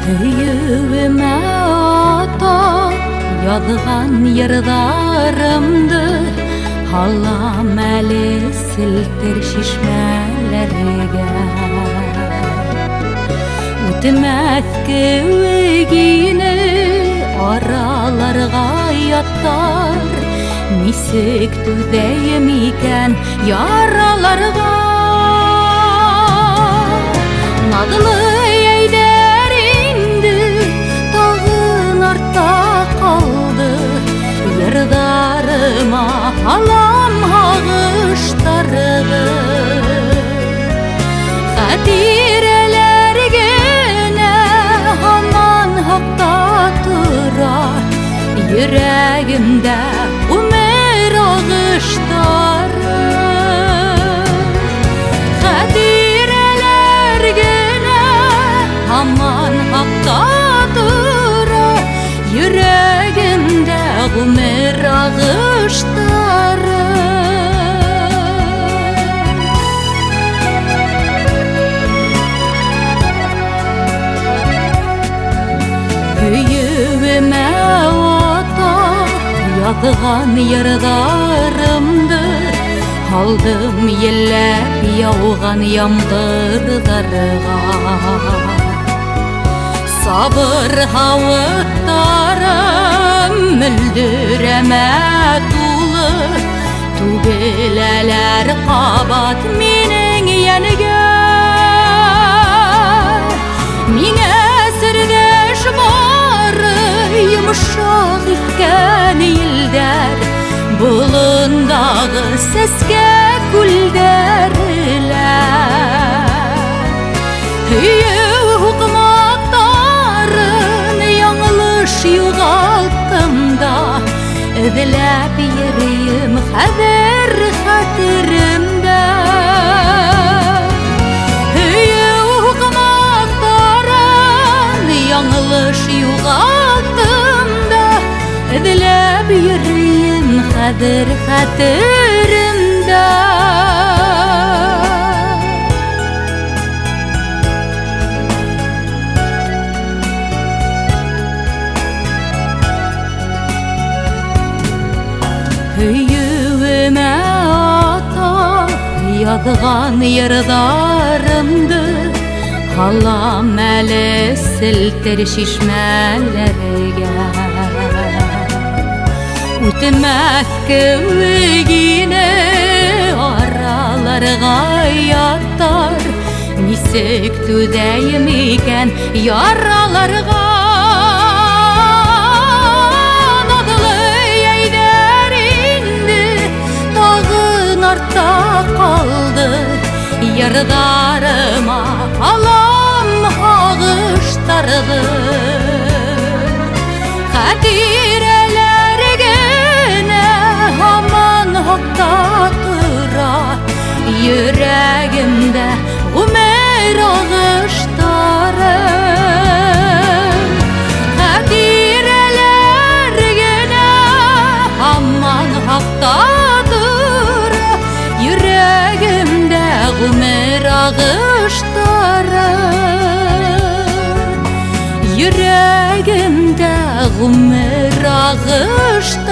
Höyüme ata yazgan yırdarımdı, Hallam eli siltir şişmelerge. Ütmez kövgini aralarga yattar, Misik tüzeyim iken yaralarga. Nadlı eyder indi, tağın artta kaldı, Yırdarıma halam hağıştardı. Hatireler gene haman hakta durar, Yüreğimde umer ağıştarı. Hatireler gene haman hakta durar, Yüreğimde umer ağıştarı. Höyüme ata yazgan yırdarımdı, Aldım yellep yağgan yağmurlarga. Sabır havıtlarım müldüreme dolu, Tübeleler kabat minin yenige. Mine sirdeş barı yumuşak isken ilder, Bulundağı seske gülderler. Hüyü hukmaktarın yanlış yugalttım da, Ödülep yeriyim haber hatırımda. Hüyü hukmaktarın yanlış yugalttım da, Ödülep yeriyim haber hatırımda. Höyüme ata yazgan yırdarımdı, Hallam eli siltir şişmelerge. Ütmez kövgini aralarga yattar, Misik tüzeyim iken yaralarga. Nadlı eyder indi, tağın artta kaldı, Yırdarıma halam hağıştardı. Hatireler gene haman hakta durar, Yüreğimde umer ağıştarı. Hatireler gene haman hakta durar, Yüreğimde umer ağıştarı. Yüreğimde umer ağıştarı.